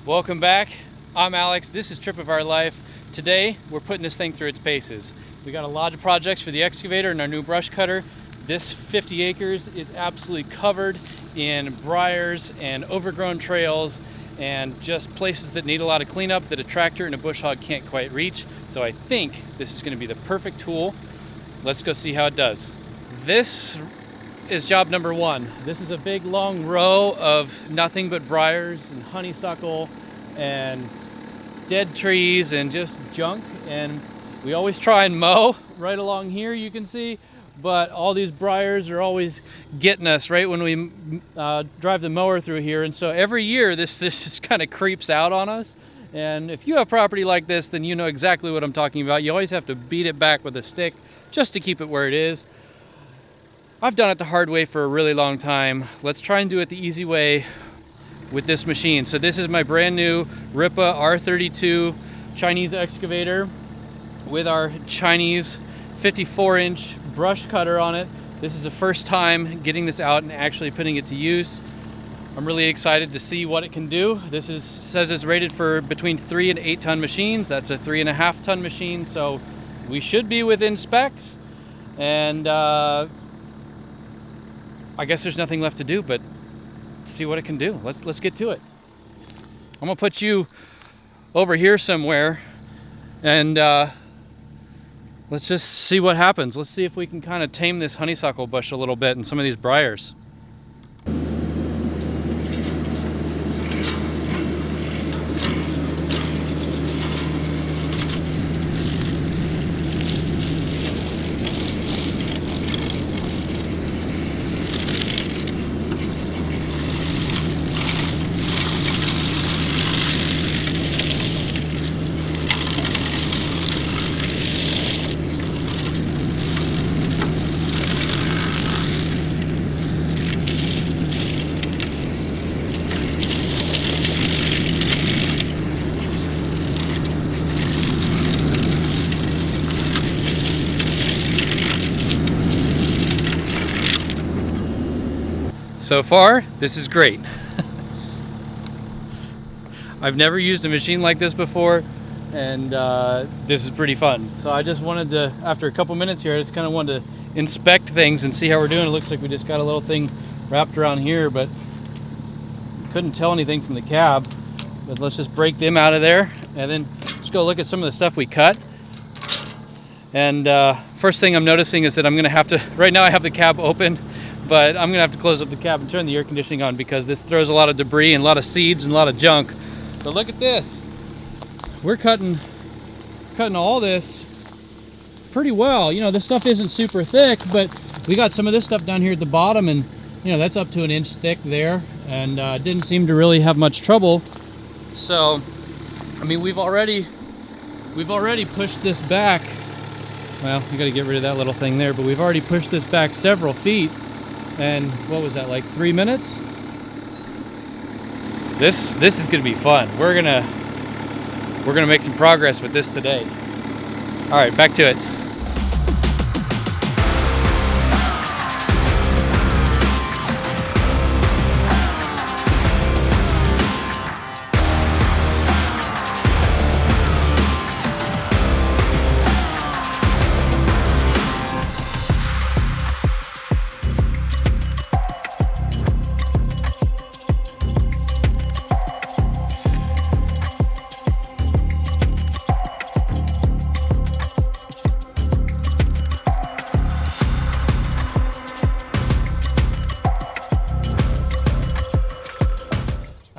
Welcome back. I'm Alex. This is Trip of Our Life. Today we're putting this thing through its paces. We got a lot of projects for the excavator and our new brush cutter. This 50 acres is absolutely covered in briars and overgrown trails and just places that need a lot of cleanup that a tractor and a bush hog can't quite reach. So I think this is going to be the perfect tool. Let's go see how it does. This is job number one. This is a big long row of nothing but briars and honeysuckle and dead trees and just junk, and we always try and mow right along here, you can see, but all these briars are always getting us right when we drive the mower through here. And so every year this just kind of creeps out on us. And if you have property like this, then you know exactly what I'm talking about. You always have to beat it back with a stick just to keep it where it is. I've done it the hard way for a really long time. Let's try and do it the easy way with this machine. So this is my brand new Rippa R32 Chinese excavator with our Chinese 54-inch brush cutter on it. This is the first time getting this out and actually putting it to use. I'm really excited to see what it can do. This says it's rated for between 3 and 8 ton machines. That's a 3.5 ton machine, so we should be within specs. And I guess there's nothing left to do but see what it can do. Let's get to it. I'm gonna put you over here somewhere and let's just see what happens. Let's see if we can kind of tame this honeysuckle bush a little bit and some of these briars. So far, this is great. I've never used a machine like this before, and this is pretty fun. So I just wanted to, after a couple minutes here, I just kind of wanted to inspect things and see how we're doing. It looks like we just got a little thing wrapped around here, but couldn't tell anything from the cab. But let's just break them out of there, and then let's go look at some of the stuff we cut. And first thing I'm noticing is that I'm gonna have to, right now I have the cab open, but I'm gonna have to close up the cab and turn the air conditioning on because this throws a lot of debris and a lot of seeds and a lot of junk. So look at this. We're cutting all this pretty well. You know, this stuff isn't super thick, but we got some of this stuff down here at the bottom, and you know, that's up to an inch thick there, and didn't seem to really have much trouble. So, I mean, we've already pushed this back. Well, you gotta get rid of that little thing there, but we've already pushed this back several feet. And what was that, like 3 minutes? This is gonna be fun. We're gonna make some progress with this today. All right, back to it.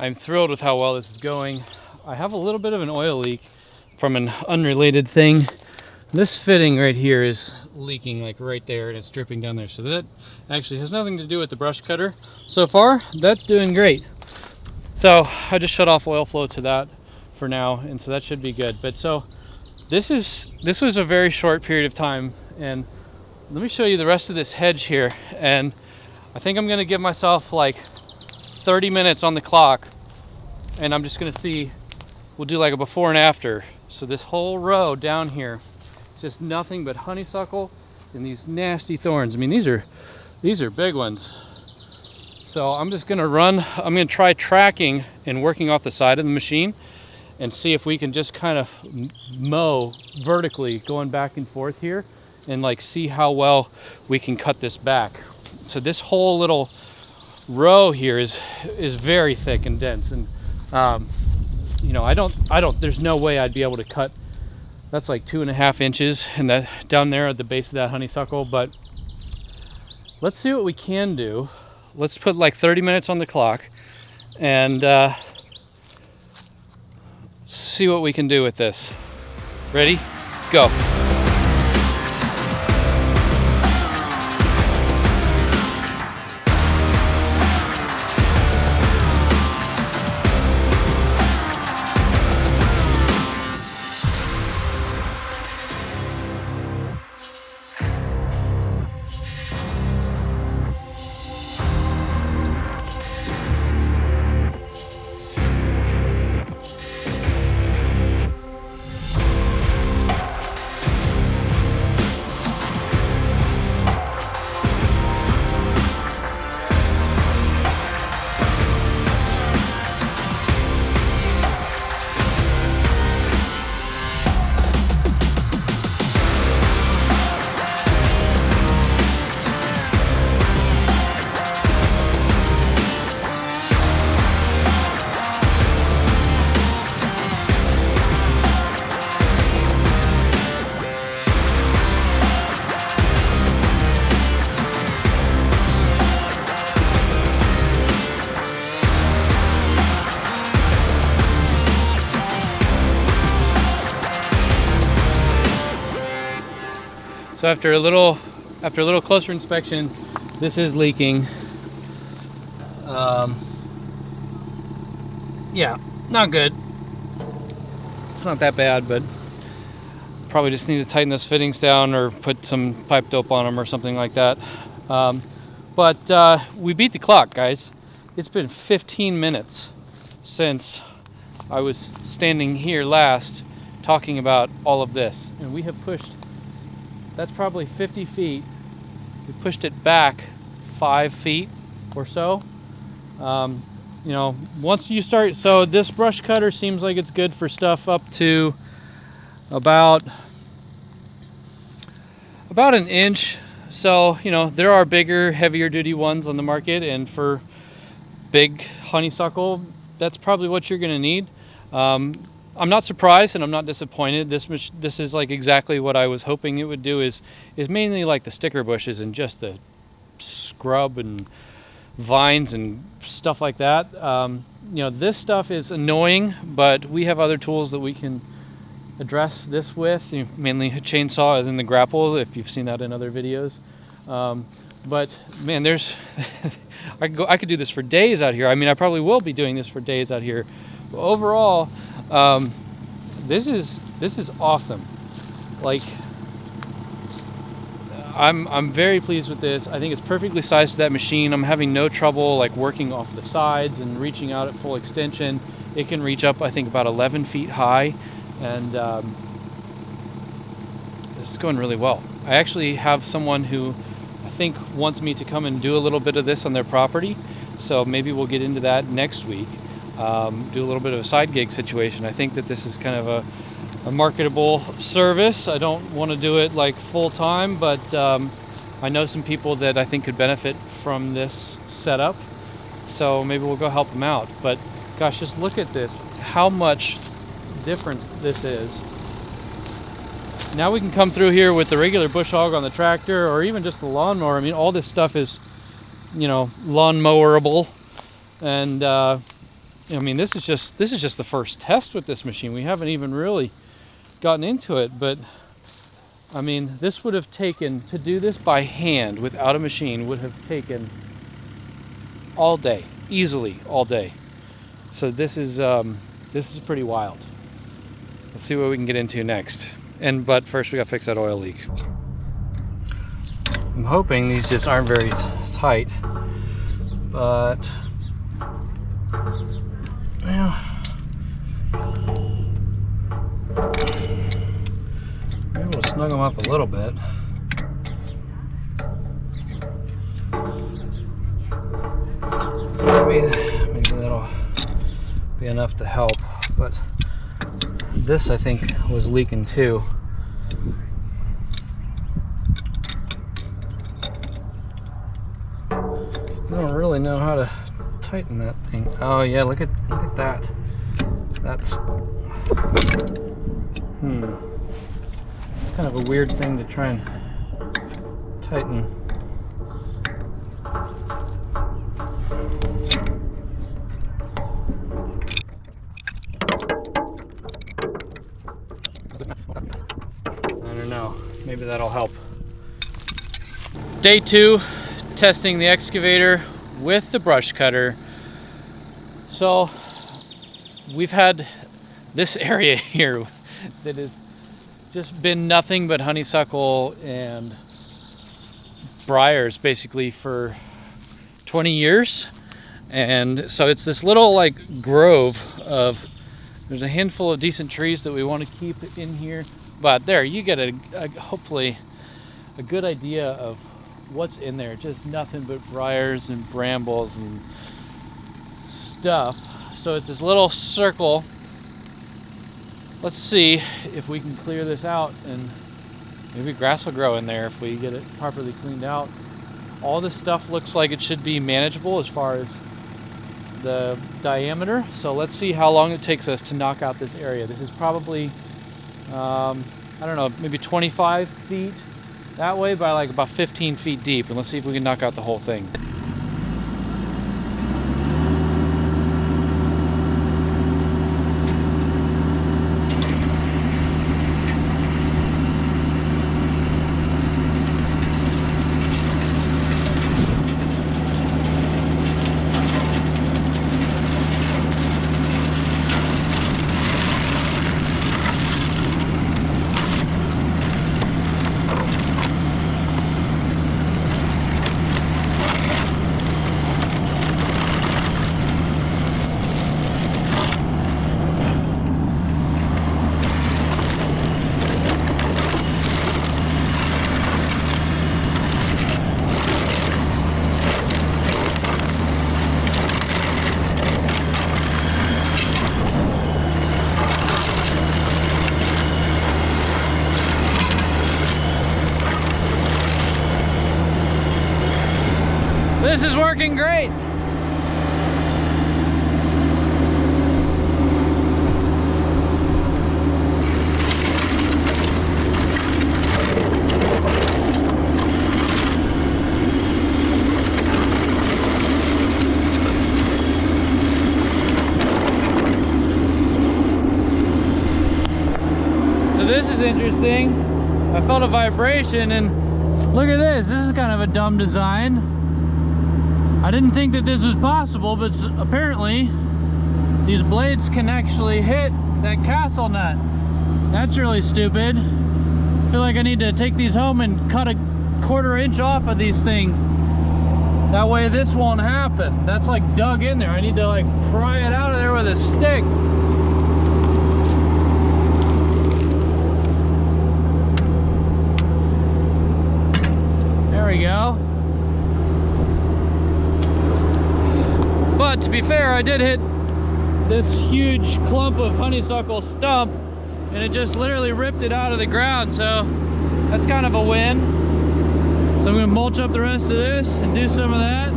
I'm thrilled with how well this is going. I have a little bit of an oil leak from an unrelated thing. This fitting right here is leaking like right there, and it's dripping down there. So that actually has nothing to do with the brush cutter. So far, that's doing great. So I just shut off oil flow to that for now, and so that should be good. But so this was a very short period of time, and let me show you the rest of this hedge here. And I think I'm gonna give myself like 30 minutes on the clock, and I'm just gonna see, we'll do like a before and after. So this whole row down here, just nothing but honeysuckle and these nasty thorns. I mean, these are big ones. So I'm just gonna try tracking and working off the side of the machine and see if we can just kind of mow vertically going back and forth here and like see how well we can cut this back. So this whole little row here is very thick and dense, and you know, there's no way I'd be able to cut. That's like 2.5 inches and that down there at the base of that honeysuckle, but let's see what we can do. Let's put like 30 minutes on the clock and see what we can do with this. Ready? Go. So after a little closer inspection, this is leaking. Yeah, not good. It's not that bad, but probably just need to tighten those fittings down or put some pipe dope on them or something like that. But we beat the clock, guys. It's been 15 minutes since I was standing here last talking about all of this, and we have pushed. That's probably 50 feet. We pushed it back 5 feet or so. You know, once you start, so this brush cutter seems like it's good for stuff up to about an inch. So, you know, there are bigger, heavier duty ones on the market, and for big honeysuckle, that's probably what you're gonna need. I'm not surprised and I'm not disappointed. This is like exactly what I was hoping it would do. Is mainly like the sticker bushes and just the scrub and vines and stuff like that. You know, this stuff is annoying, but we have other tools that we can address this with, mainly a chainsaw and the grapple, if you've seen that in other videos. But man, there's I could do this for days out here. I mean, I probably will be doing this for days out here. But overall, this is awesome. Like, I'm very pleased with this. I think it's perfectly sized to that machine. I'm having no trouble like working off the sides and reaching out at full extension. It can reach up, I think, about 11 feet high, and this is going really well. I actually have someone who I think wants me to come and do a little bit of this on their property, so maybe we'll get into that next week. Do a little bit of a side gig situation. I think that this is kind of a marketable service. I don't want to do it like full time, but I know some people that I think could benefit from this setup, so maybe we'll go help them out. But gosh, just look at this, how much different this is. Now we can come through here with the regular bush hog on the tractor, or even just the lawnmower. I mean, all this stuff is, you know, lawn mowerable. And I mean, this is just the first test with this machine. We haven't even really gotten into it, but I mean, this would have taken, to do this by hand without a machine, would have taken all day, easily all day. So this is pretty wild. Let's see what we can get into next. But first we gotta fix that oil leak. I'm hoping these just aren't very tight, but yeah. Maybe we'll snug them up a little bit. maybe that'll be enough to help. But this, I think, was leaking too. I don't really know how to tighten that thing. Oh yeah, look at that. That's it's kind of a weird thing to try and tighten. I don't know, maybe that'll help. Day 2, testing the excavator with the brush cutter. So we've had this area here that has just been nothing but honeysuckle and briars basically for 20 years. And so it's this little like grove of, there's a handful of decent trees that we want to keep in here, but there you get a hopefully a good idea of what's in there. Just nothing but briars and brambles and stuff. So it's this little circle. Let's see if we can clear this out, and maybe grass will grow in there if we get it properly cleaned out. All this stuff looks like it should be manageable as far as the diameter. So let's see how long it takes us to knock out this area. This is probably I don't know, maybe 25 feet that way by like about 15 feet deep, and let's see if we can knock out the whole thing. This is working great. So this is interesting. I felt a vibration, and look at this. This is kind of a dumb design. I didn't think that this was possible, but apparently these blades can actually hit that castle nut. That's really stupid. I feel like I need to take these home and cut a 1/4 inch off of these things. That way this won't happen. That's like dug in there. I need to like pry it out of there with a stick. There we go. But to be fair, I did hit this huge clump of honeysuckle stump, and it just literally ripped it out of the ground, so that's kind of a win. So I'm gonna mulch up the rest of this and do some of that.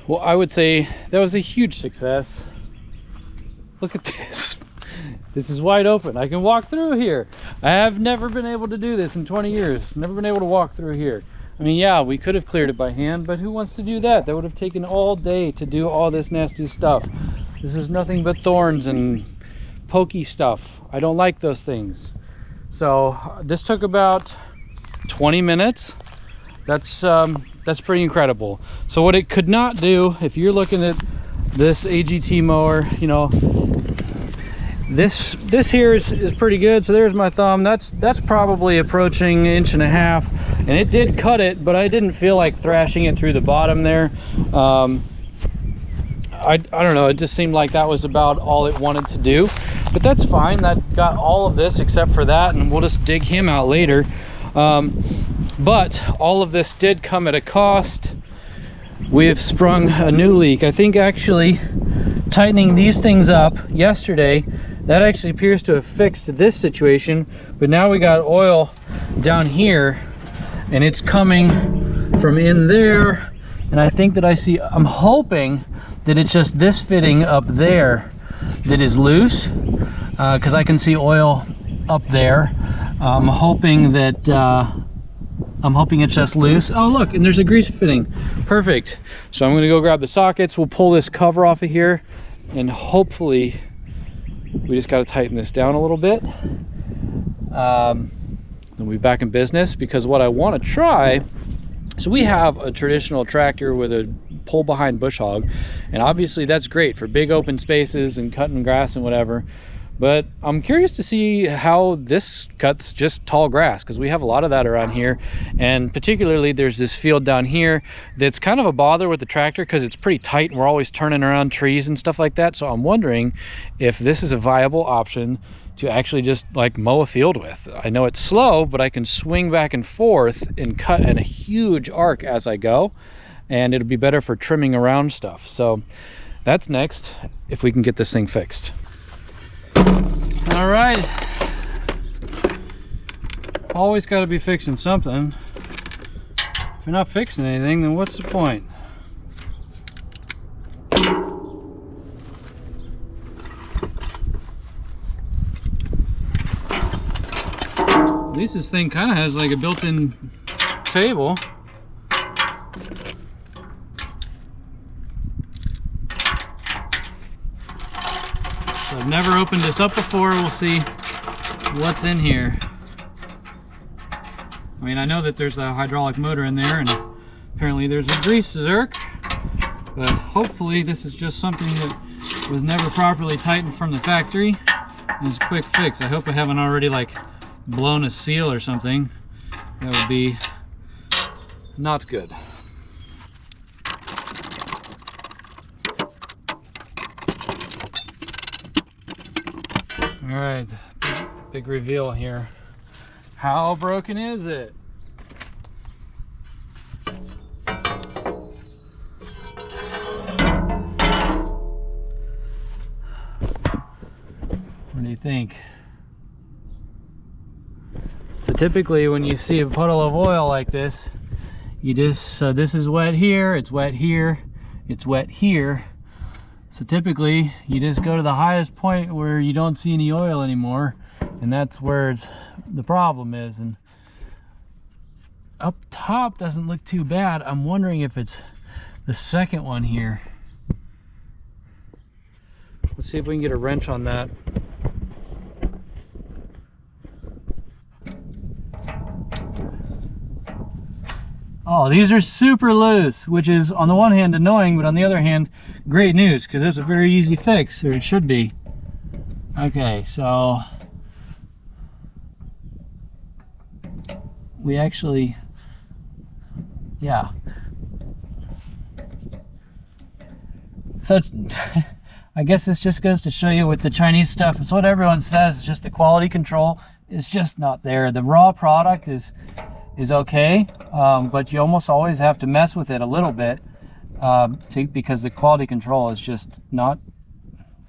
Well, I would say that was a huge success. Look at this. This is wide open. I can walk through here. I have never been able to do this in 20 years. Never been able to walk through here. I mean, yeah, we could have cleared it by hand, but who wants to do that? That would have taken all day to do all this nasty stuff. This is nothing but thorns and pokey stuff. I don't like those things. So this took about 20 minutes. That's pretty incredible. So what it could not do, if you're looking at this AGT mower, you know, this here is pretty good. So there's my thumb. That's probably approaching 1.5 inches, and it did cut it, but I didn't feel like thrashing it through the bottom there. I don't know, it just seemed like that was about all it wanted to do, but that's fine. That got all of this except for that, and we'll just dig him out later. But all of this did come at a cost. we have sprung a new leak. I think actually tightening these things up yesterday, that actually appears to have fixed this situation, but now we got oil down here and it's coming from in there, and I think that I'm hoping that it's just this fitting up there that is loose, because I can see oil up there. I'm hoping it's just loose. Oh look, and there's a grease fitting. Perfect. So I'm gonna go grab the sockets. We'll pull this cover off of here, and hopefully we just got to tighten this down a little bit. Then we'll be back in business, because what I want to try, so we have a traditional tractor with a pull behind bush hog, and obviously that's great for big open spaces and cutting grass and whatever, but I'm curious to see how this cuts just tall grass, because we have a lot of that around here, and particularly there's this field down here that's kind of a bother with the tractor because it's pretty tight and we're always turning around trees and stuff like that. So I'm wondering if this is a viable option to actually just like mow a field with. I know it's slow, but I can swing back and forth and cut in a huge arc as I go, and it'll be better for trimming around stuff. So that's next, if we can get this thing fixed. All right, always got to be fixing something. If you're not fixing anything, then what's the point? At least this thing kind of has like a built-in table. So I've never opened this up before. We'll see what's in here. I mean, I know that there's a hydraulic motor in there, and apparently there's a grease zerk, but hopefully this is just something that was never properly tightened from the factory and is a quick fix. I hope I haven't already like blown a seal or something. That would be not good. All right, big reveal here. How broken is it? What do you think? So typically when you see a puddle of oil like this, you just, so this is wet here, it's wet here, it's wet here. So typically you just go to the highest point where you don't see any oil anymore, and that's where the problem is. And up top doesn't look too bad. I'm wondering if it's the second one here. Let's see if we can get a wrench on that. Oh, these are super loose, which is on the one hand annoying, but on the other hand great news, because it's a very easy fix, or it should be. Okay, so we actually, yeah. So I guess this just goes to show you with the Chinese stuff, it's what everyone says, it's just the quality control is just not there. The raw product is okay, but you almost always have to mess with it a little bit because the quality control is just not,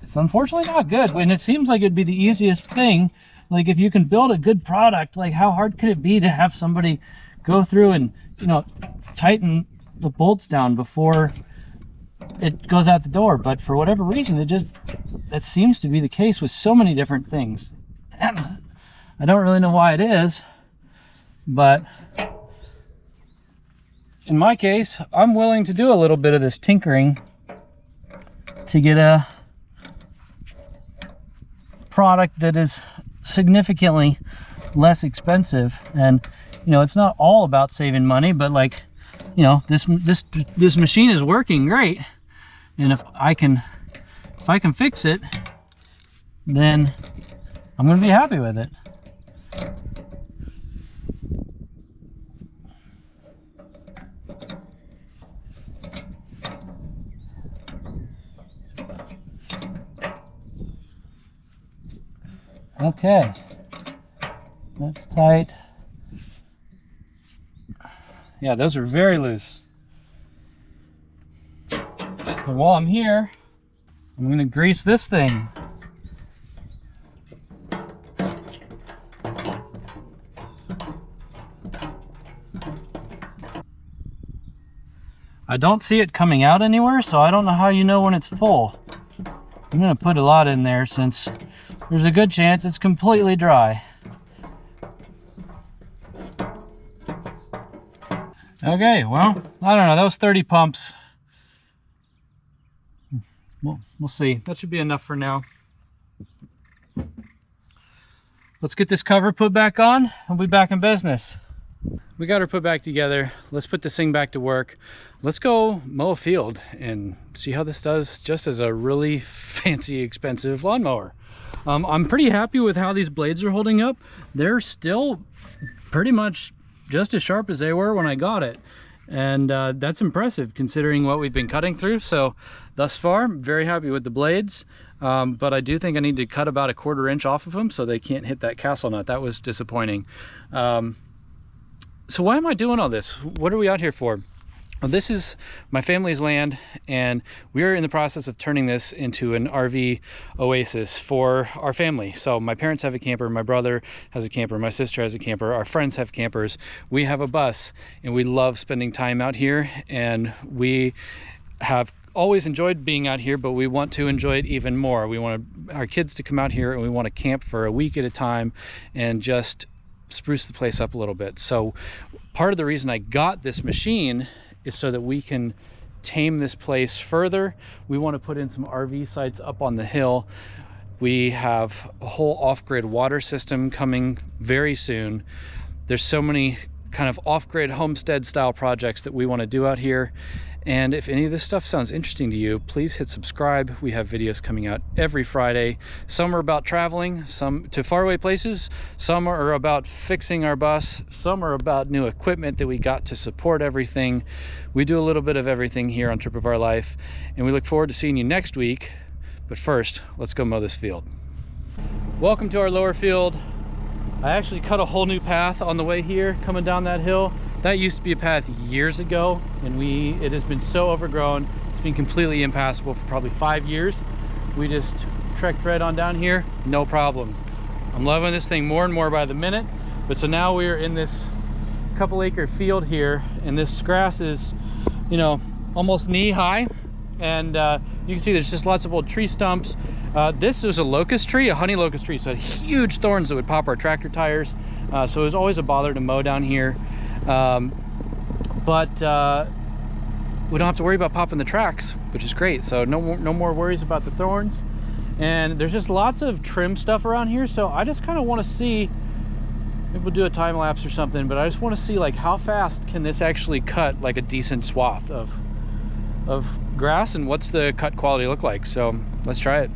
it's unfortunately not good. And it seems like it'd be the easiest thing. Like if you can build a good product, like how hard could it be to have somebody go through and, you know, tighten the bolts down before it goes out the door? But for whatever reason, that seems to be the case with so many different things. I don't really know why it is, but in my case, I'm willing to do a little bit of this tinkering to get a product that is significantly less expensive. And you know, it's not all about saving money, but like, you know, this machine is working great, and if I can fix it, then I'm going to be happy with it. Okay, that's tight. Yeah, those are very loose. And while I'm here, I'm gonna grease this thing. I don't see it coming out anywhere, so I don't know how you know when it's full. I'm gonna put a lot in there since there's a good chance it's completely dry. Okay, well, I don't know, that was 30 pumps. We'll see. That should be enough for now. Let's get this cover put back on and we'll be back in business. We got her put back together. Let's put this thing back to work. Let's go mow a field and see how this does just as a really fancy, expensive lawnmower. I'm pretty happy with how these blades are holding up. They're still pretty much just as sharp as they were when I got it. And that's impressive considering what we've been cutting through. So thus far, I'm very happy with the blades. But I do think I need to cut about a 1/4 inch off of them so they can't hit that castle nut. That was disappointing. So why am I doing all this? What are we out here for? Well, this is my family's land, and we're in the process of turning this into an RV oasis for our family. So my parents have a camper, my brother has a camper, my sister has a camper, our friends have campers, we have a bus, and we love spending time out here, and we have always enjoyed being out here, but we want to enjoy it even more. We want our kids to come out here, and we want to camp for a week at a time and just spruce the place up a little bit. So part of the reason I got this machine is so that we can tame this place further. We want to put in some RV sites up on the hill. We have a whole off-grid water system coming very soon. There's so many kind of off-grid homestead style projects that we want to do out here. And if any of this stuff sounds interesting to you, please hit subscribe. We have videos coming out every Friday. Some are about traveling, some to faraway places, some are about fixing our bus, some are about new equipment that we got to support everything. We do a little bit of everything here on Trip of Our Life, and we look forward to seeing you next week. But first, let's go mow this field. Welcome to our lower field. I actually cut a whole new path on the way here, coming down that hill. That used to be a path years ago, and it has been so overgrown. It's been completely impassable for probably 5 years. We just trekked right on down here, no problems. I'm loving this thing more and more by the minute. But so now we're in this couple acre field here, and this grass is, you know, almost knee high. And you can see there's just lots of old tree stumps. This is a locust tree, a honey locust tree, so it had huge thorns that would pop our tractor tires. So it was always a bother to mow down here. But we don't have to worry about popping the tracks, which is great. So no more worries about the thorns. And there's just lots of trim stuff around here. So I just kind of want to see, maybe we'll do a time lapse or something, but I just want to see like how fast can this actually cut like a decent swath of grass, and what's the cut quality look like. So let's try it.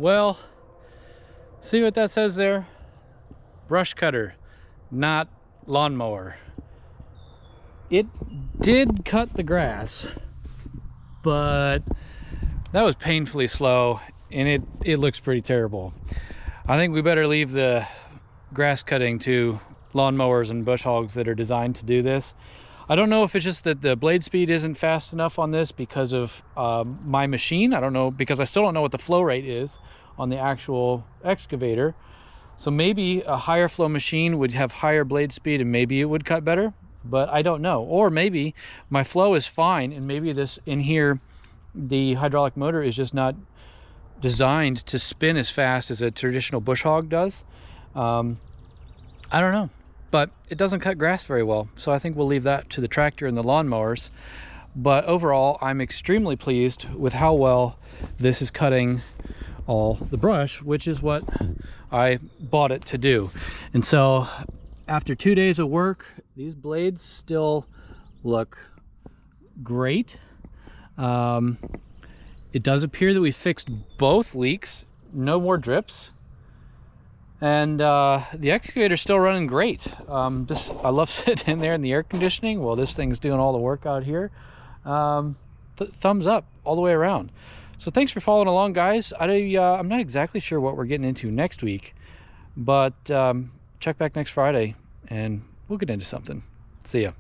Well, see what that says there? Brush cutter, not lawnmower. It did cut the grass, but that was painfully slow, and it looks pretty terrible. I think we better leave the grass cutting to lawnmowers and bush hogs that are designed to do this. I don't know if it's just that the blade speed isn't fast enough on this because of my machine. I don't know, because I still don't know what the flow rate is on the actual excavator. So maybe a higher flow machine would have higher blade speed and maybe it would cut better, but I don't know. Or maybe my flow is fine and maybe this in here, the hydraulic motor is just not designed to spin as fast as a traditional bush hog does. I don't know. but it doesn't cut grass very well. So I think we'll leave that to the tractor and the lawnmowers. But overall, I'm extremely pleased with how well this is cutting all the brush, which is what I bought it to do. And so after 2 days of work, these blades still look great. It does appear that we fixed both leaks, no more drips. And the excavator's still running great. I love sitting in there in the air conditioning while this thing's doing all the work out here. Thumbs up all the way around. So thanks for following along, guys. I'm not exactly sure what we're getting into next week, but check back next Friday and we'll get into something. See ya.